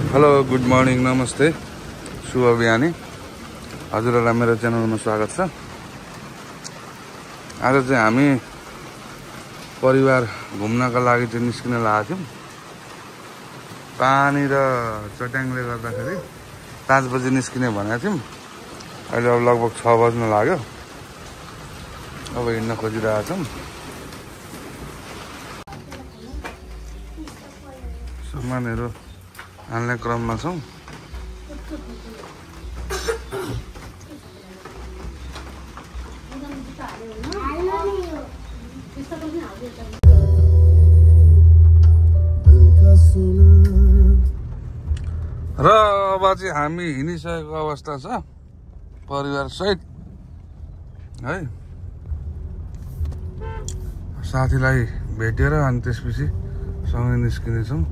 Hello good morning नमस्ते शुभ बिहानी हजुरहरुलाई मेरो च्यानलमा स्वागत छ। आज चाहिँ हामी परिवार घुम्नका लागि चाहिँ निस्किन लागेका थियौं। पानी र चट्याङले गर्दाखेरि 5 बजे निस्किने भनेका थियौं। अहिले अब लगभग 6 बज्न लाग्यो। अब हिँड्न खोजिरहेका छौं। सामानहरु हाल्ने क्रममा छौं। र अब चाहिँ हामी हिँडिसकेको अवस्था छ परिवार सहित है। साथीलाई भेटेर अनि त्यसपछि सँगै निस्किने छौं।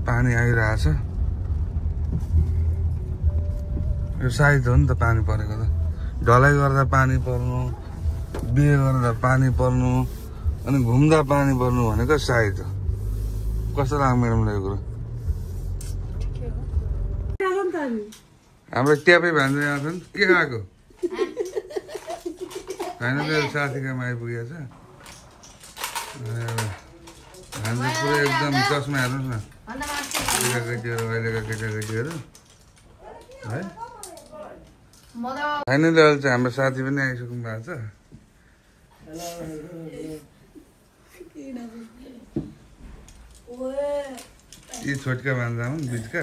पानी आइरहेछ। यो साइड हो नि त पानी परेको त। ढलाइ गर्दा पानी पर्नु, बिहे गर्दा पानी पर्नु, अनि घुम्दा पानी पर्नु भनेको साइड हो। कस्तो लाग्यो म्याडमलाई यो कुरो? हाम्रो ट्यापै भान्दै आएको छ नि के खाएको? होइन मेरो साथीकोमा आइपुगेको छ। हाम्रो पुरै एकदम चस्मा हेर्नुहोस् न। अहिलेका केटाकेटीहरू है। फाइनली अहिले चाहिँ हाम्रो साथी पनि आइसक्नु भएको छ। यी छोटका भान्जा हुन् बिचका।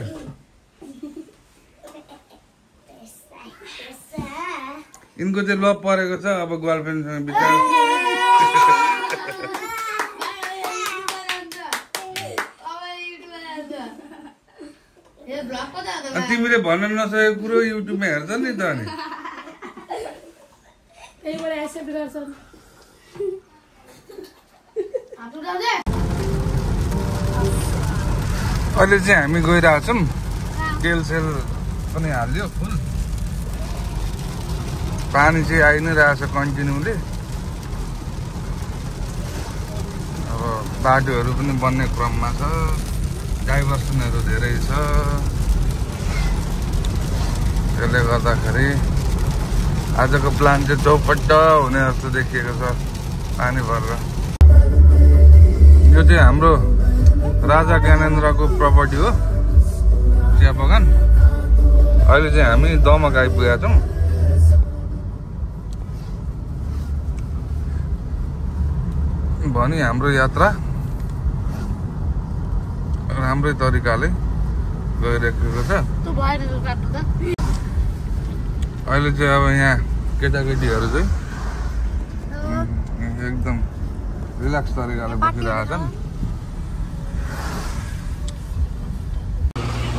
यिनको चाहिँ लभ परेको छ अब गर्लफ्रेन्डसँग बिचरा। तिमीले भन्न नसकेको कुरो युट्युबमा हेर्छ नि त। अनि अहिले चाहिँ हामी गइरहेछौँ। तेल सेल पनि हाल्यो फुल। पानी चाहिँ आइ नै रहेछ कन्टिन्युली। अब बाटोहरू पनि बन्ने क्रममा छ। डाइभर्सनहरू धेरै छ। त्यसले गर्दाखेरि आजको प्लान चाहिँ चौपट्ट हुने जस्तो देखिएको छ पानी भरेर। यो चाहिँ हाम्रो राजा ज्ञानेन्द्रको प्रपर्टी हो चिया बगान। अहिले चाहिँ हामी दमक आइपुगेका छौँ। भनी हाम्रो यात्रा राम्रै तरिकाले गइरहेको छ। अहिले चाहिँ अब यहाँ केटाकेटीहरू चाहिँ एकदम रिल्याक्स तरिकाले बसिरहेका छन्।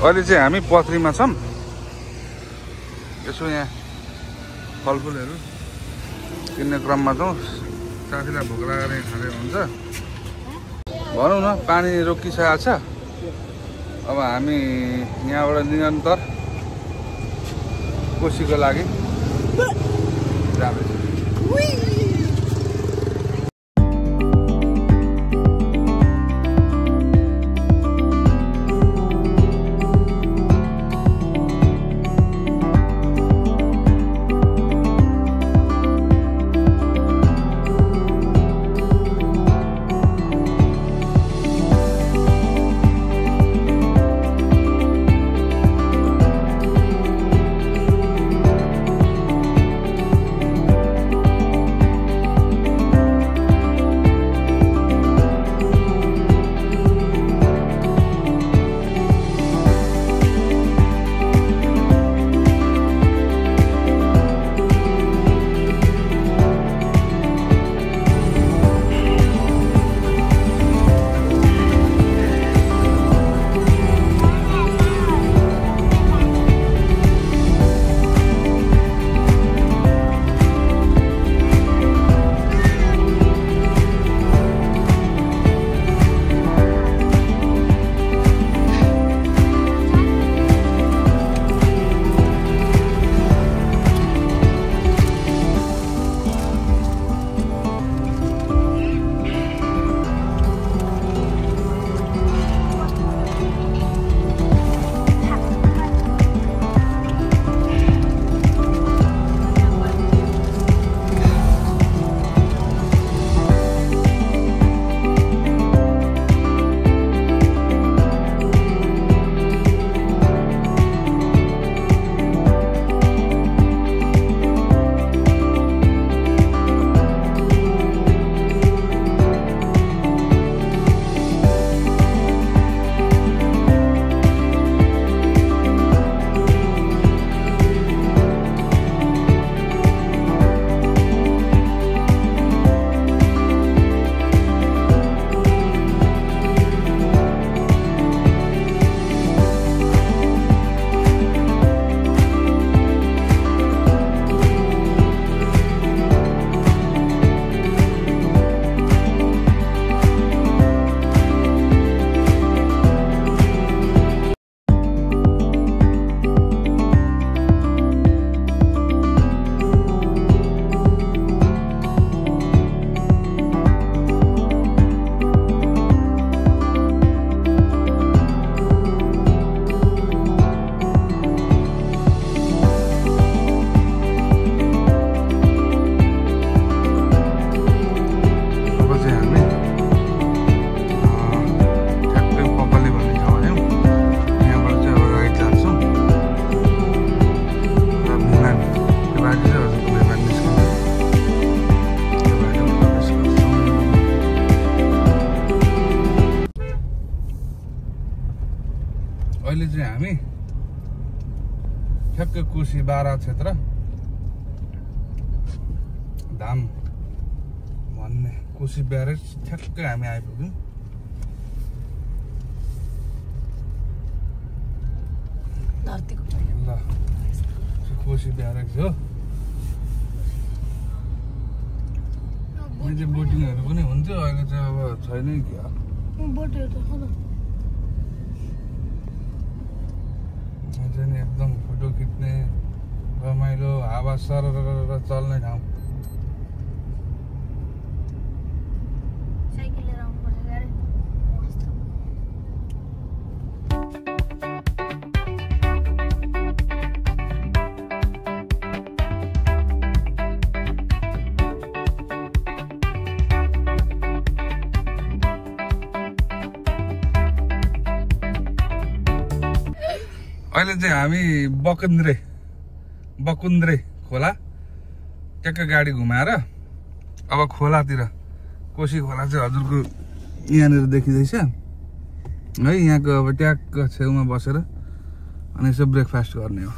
अहिले चाहिँ हामी पथरीमा छौँ। यसो यहाँ फलफुलहरू किन्ने क्रममा छौँ। साथीलाई भोक लागेर खाँदै हुन्छ। भनौँ न पानी रोकिसकेको छ। अब हामी यहाँबाट निरन्तर कोसीको लागि जाँदैछौँ। अहिले चाहिँ हामी ठ्याक्कै कुशी बारा क्षेत्र धाम भन्ने कुशी ब्यारेज ठ्याक्कै हामी आइपुग्यौँ। ल कुशी ब्यारेज हो। यहाँ बोटिङहरू पनि हुन्थ्यो, अहिले चाहिँ अब छैन क्या। एकदम फोटो खिच्ने रमाइलो हावा सरर चल्ने ठाउँ। अहिले चाहिँ हामी बकुन्द्रे खोला ट्याक्क गाडी घुमाएर अब खोलातिर कोशी खोला चाहिँ हजुरको यहाँनिर देखिँदैछ है। यहाँको अब ट्याक्क छेउमा बसेर अनि यसो ब्रेकफास्ट गर्ने हो।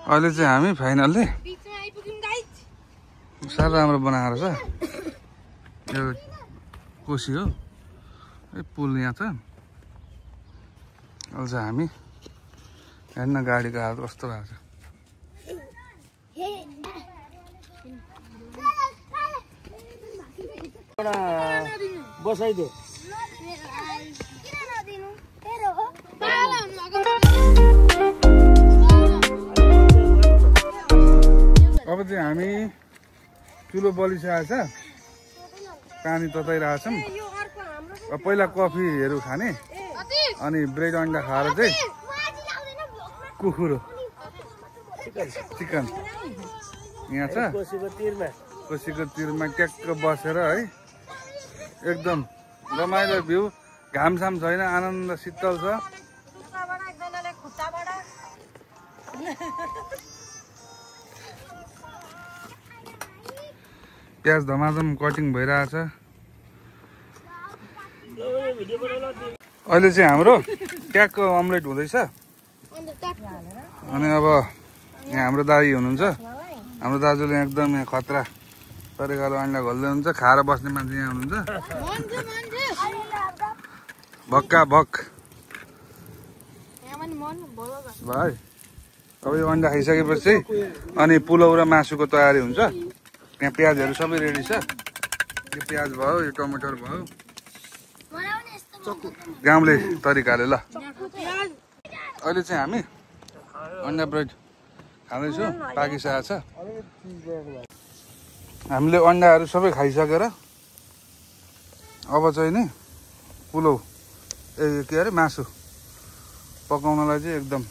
अहिले चाहिँ हामी फाइनल्ली साह्रो राम्रो बनाएर छ यो कोशी हो। पुल यहाँ छ। अब चाहिँ हामी हेर्न गाडीको हालत कस्तो भएको छ। बसाइदे अब चाहिँ हामी चुलो बलिसकेको छ, पानी तताइरहेछौँ। पहिला कफीहरू खाने अनि ब्रेड अन्डा खाएर चाहिँ कुखुरो चिकन यहाँ छ। कोशीको तिरमा ट्याक्क बसेर है एकदम रमाइलो भ्यू, घामसाम छैन, आनन्द शीतल छ। प्याज धमाधम कटिङ भइरहेछ। अहिले चाहिँ हाम्रो ट्याक्क अमलेट हुँदैछ। अनि अब यहाँ हाम्रो दाई हुनुहुन्छ, हाम्रो दाजुले एकदम यहाँ खतरा तरिकाले अन्डा घोल्दै हुनुहुन्छ। खाएर बस्ने मान्छे यहाँ हुनुहुन्छ भक्का भक भाइ। अब यो अन्डा खाइसकेपछि अनि पुलाउ र मासुको तयारी हुन्छ। यहाँ प्याजहरू सबै रेडी छ। यो प्याज भयो, यो टमाटर भयो, गाउँले तरिकाले। ल अहिले चाहिँ हामी अन्डा ब्रेड खाँदैछौँ, पाकिसकेको छ। हामीले अन्डाहरू सबै खाइसकेर अब चाहिँ नि पुलाउ के अरे मासु पकाउनलाई चाहिँ एकदम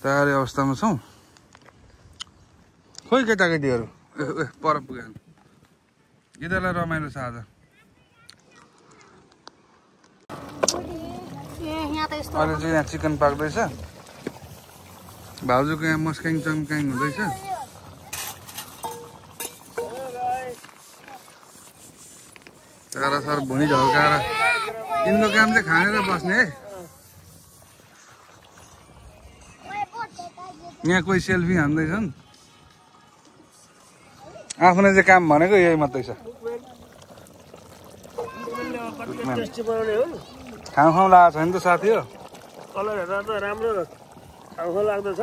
तयारी अवस्थामा छौँ। खोइ केटाकेटीहरू पर पुग्यो, यिनीहरूलाई रमाइलो छ आज। अहिले चाहिँ यहाँ चिकन पाक्दैछ। भाउजूको यहाँ मस्क्याङ चम्क्याङ हुँदैछ। सर भुनी झल्काएर यिनको काम चाहिँ खानेर बस्ने है। यहाँ कोही सेल्फी हान्दैछन्। आफूले चाहिँ काम भनेको यही मात्रै छ। खाउँ खाउँ लागेको छ नि त साथी हो। कलर हेर्दा त राम्रो खाउँ लाग्दछ।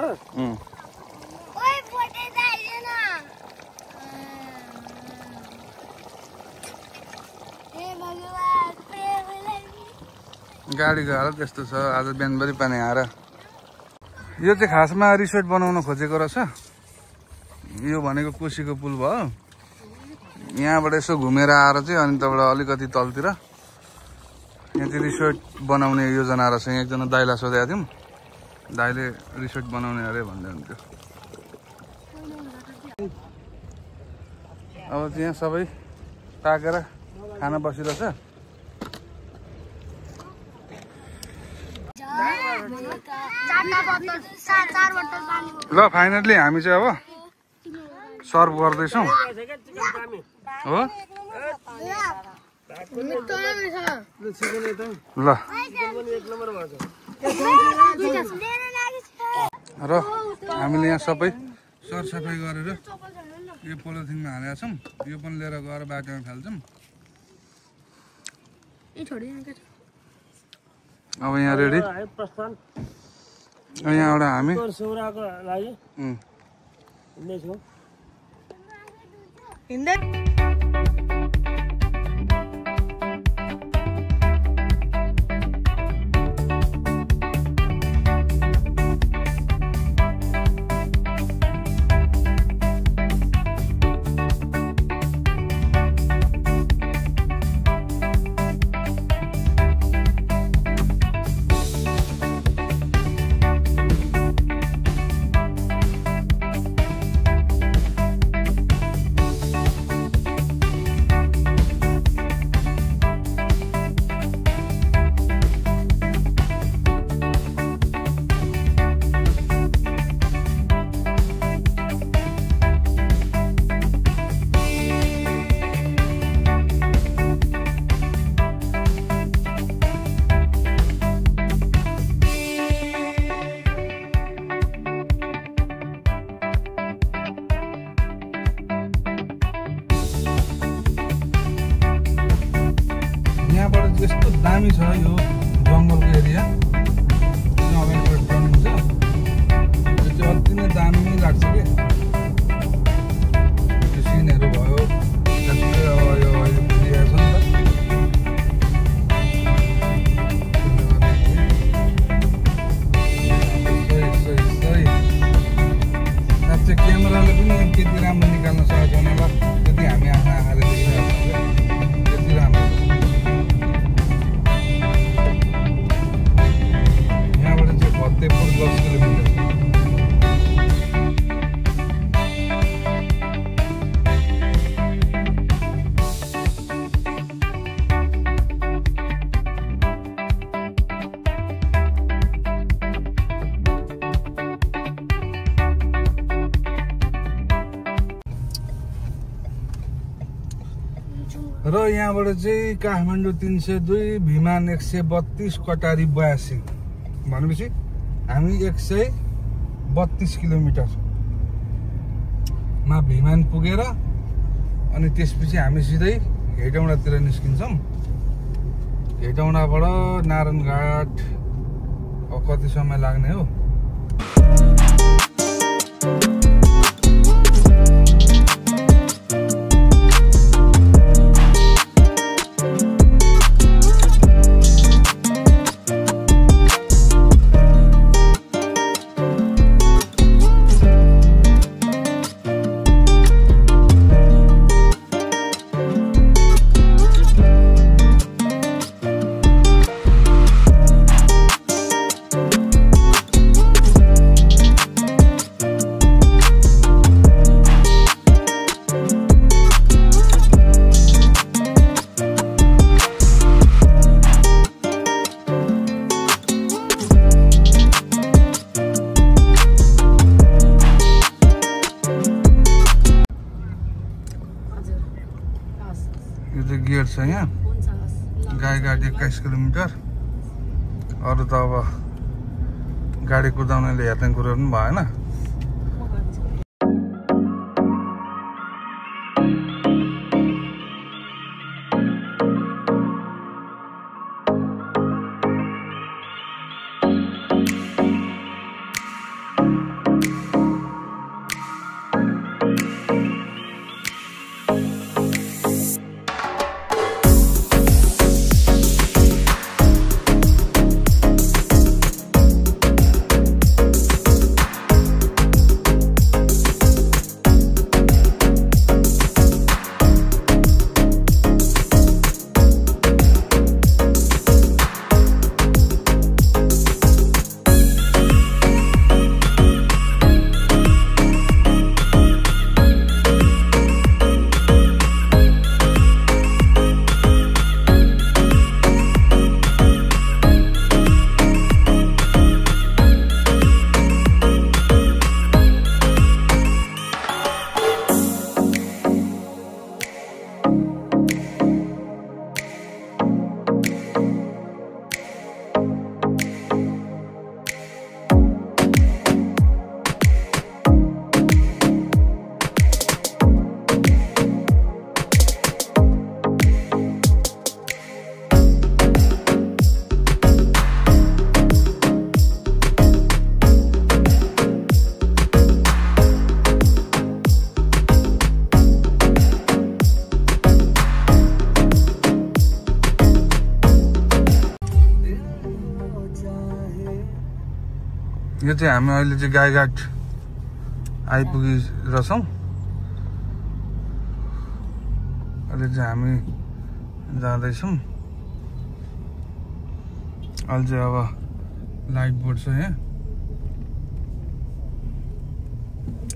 गाडीको हालत त्यस्तो छ। आज बिहानभरि पानी आएर यो चाहिँ खासमा रिसोर्ट बनाउन खोजेको रहेछ। यो भनेको कोशीको पुल भयो। यहाँबाट यसो घुमेर आएर चाहिँ अनि त्यहाँबाट अलिकति तलतिर यहाँ चाहिँ रिसोर्ट बनाउने योजना रहेछ। यहाँ एकजना दाइलाई सोधेको थियौँ, दाइले रिसोर्ट बनाउने अरे भन्दै हुन्थ्यो। अब चाहिँ यहाँ सबै पाकेर खान बसिरहेछ। ल फाइनल्ली हामी चाहिँ अब सर्भ गर्दैछौँ हो। ल र हामीले यहाँ सबै सरसफाइ गरेर यो पोलिथिनमा हालेका छौँ। यो पनि लिएर गएर बाटोमा फाल्छौँ। अब यहाँ रेडी। यहाँबाट हामी यस्तो दामी छ यो जङ्गलको एरिया अगाडिबाट बनिन्छ। यो चाहिँ अति नै दामी लाग्छ कि त्यो सिनहरू भयो। जस्तै अब यो अहिले पुगिरहेको छ नि त। साँच्चै क्यामेराले पनि त्यति राम्रो निकाल्न सकेको छैन होला। त्यति हामी आफ्नो आँखाले देखिरहेको छौँ त्यति राम्रो। फतेहपुर 10 किलोमिटर। र यहाँबाट चाहिँ काठमाडौँ 302, भिमान 132, कटारी 82 भनेपछि हामी 132 किलोमिटरमा भिमान पुगेर अनि त्यसपछि हामी सिधै हेटौँडातिर निस्किन्छौँ। हेटौँडाबाट नारायणघाट अब कति समय लाग्ने हो। गेट छ यहाँ। गाईघाट 21 किलोमिटर। अरू त अब गाडी कुदाउनेले हेर्ने कुरो पनि भएन। यो चाहिँ हामी अहिले चाहिँ गाईघाट आइपुगिरहेछौँ। अहिले चाहिँ हामी जाँदैछौँ। अहिले चाहिँ अब लाइट बोर्ड छ यहाँ,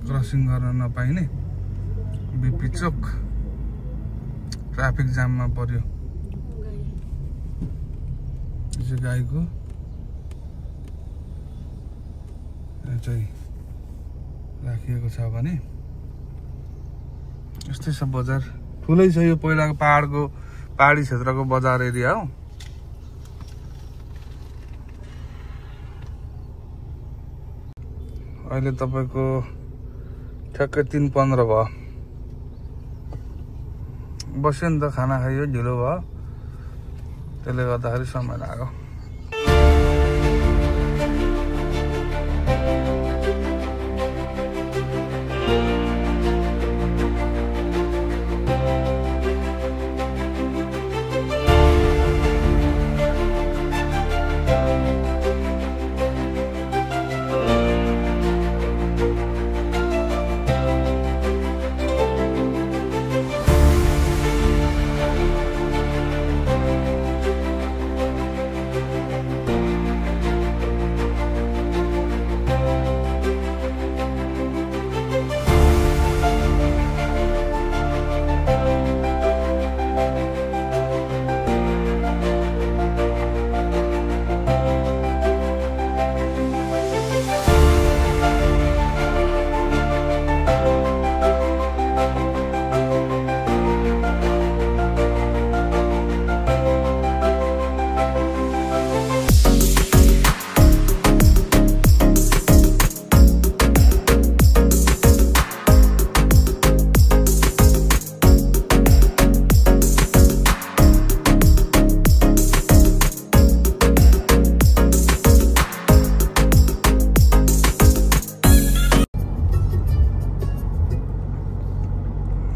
क्रसिङ गर्न नपाइने बिपी चोक ट्राफिक जाममा पर्यो। यो चाहिँ गाईको चाहिँ राखिएको छ भने यस्तै छ बजार। ठुलै छ यो, पहिलाको पहाडी क्षेत्रको बजार एरिया हो। अहिले तपाईको ठ्याक्कै 3:15 भयो। बस्यो नि त, खाना खाइयो, ढिलो भयो, त्यसले गर्दाखेरि समय लाग्यो।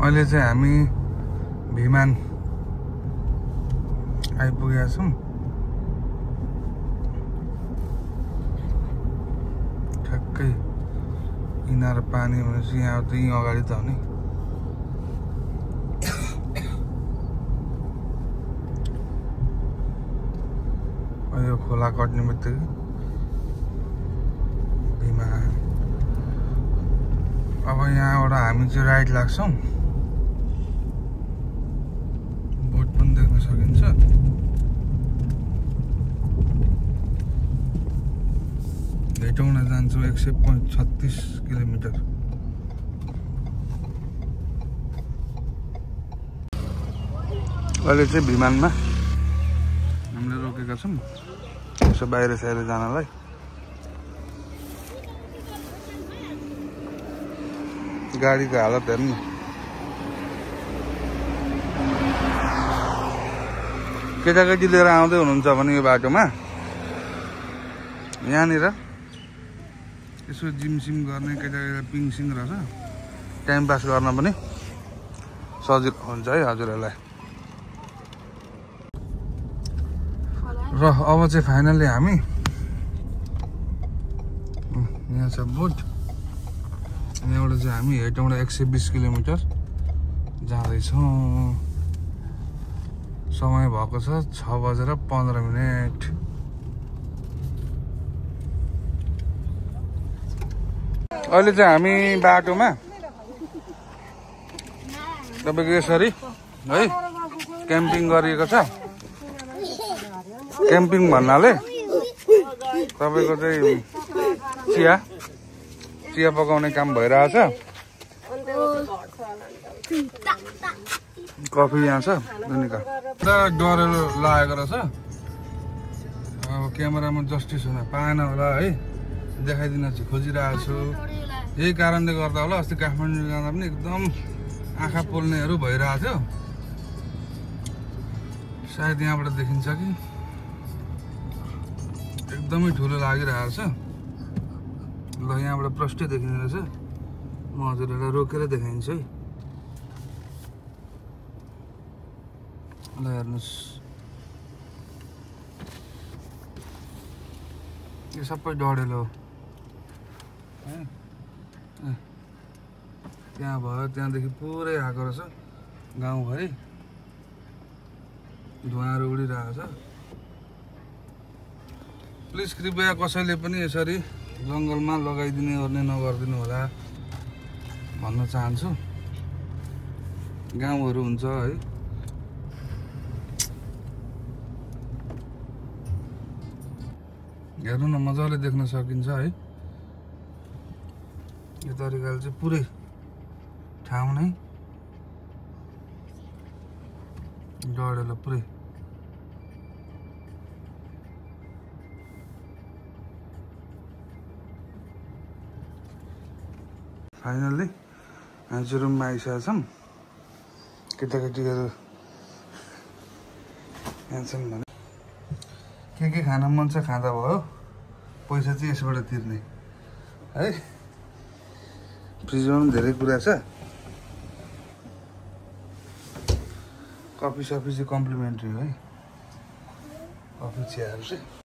अहिले चाहिँ हामी भिमान आइपुगेका छौँ। ठ्याक्कै इनार पानी भनेपछि यहाँ त यहीँ अगाडि त हो नि। यो खोला कट्ने बित्तिकै भिमान। अब यहाँबाट हामी चाहिँ राइट लाग्छौँ। बोट पनि देख्न सकिन्छ। हेटौँडा जान्छौँ 136 किलोमिटर। अहिले चाहिँ विमानमा हामीले रोकेका छौँ यसो बाहिर साहिर जानलाई। गाडीको हालत हेर्नु, केटाकेटी लिएर आउँदै हुनुहुन्छ भने यो बाटोमा यहाँनिर यसो जिमसिम गर्ने केटाकेटी पिङसिङ रहेछ, टाइम पास गर्न पनि सजिलो हुन्छ है हजुरहरूलाई। र अब चाहिँ फाइनल्ली हामी यहाँ छ बोट, यहाँबाट चाहिँ हामी हेटौँडा 120 किलोमिटर जाँदैछौँ। समय भएको छ 6:15। अहिले चाहिँ हामी बाटोमा तपाईँको यसरी है क्याम्पिङ गरिएको छ। क्याम्पिङ भन्नाले तपाईँको चाहिँ चिया पकाउने काम भइरहेछ। कफी यहाँ छ दुनिका डरेलो लागेको रहेछ। अब क्यामेरामा जस्टिस हुन पाएन होला है, देखाइदिन चाहिँ खोजिरहेको छु। यही कारणले गर्दा होला अस्ति काठमाडौँ जाँदा पनि एकदम आँखा पोल्नेहरू भइरहेको थियो। सायद यहाँबाट देखिन्छ कि एकदमै ठुलो लागिरहेको छ। ल यहाँबाट प्रष्टै देखिँदो रहेछ। म हजुरहरूलाई रोकेर देखाइन्छु है। ल हेर्नुहोस्, यो सबै डढेलो त्यहाँ भयो, त्यहाँदेखि पुरै आएको रहेछ गाउँभरि धुवाँहरू उडिरहेको छ। प्लिज कृपया कसैले पनि यसरी जङ्गलमा लगाइदिने ओर्ने नगरिदिनु होला भन्न चाहन्छु। गाउँहरू हुन्छ है, हेर्नु न मजाले देख्न सकिन्छ है। यो तरिकाले चाहिँ पुरै ठाउँ नै डढेर पुरै फाइनल्ली हामी चाहिँ रुममा आइसकेका छौँ। केटाकेटीहरू यहाँ छन् भने के खान मन छ खाँदा भयो, पैसा चाहिँ यसबाट तिर्ने है। फ्रिजमा पनि धेरै कुरा छ। कफी सफी चाहिँ कम्प्लिमेन्ट्री हो है, कफी चियाहरू चाहिँ।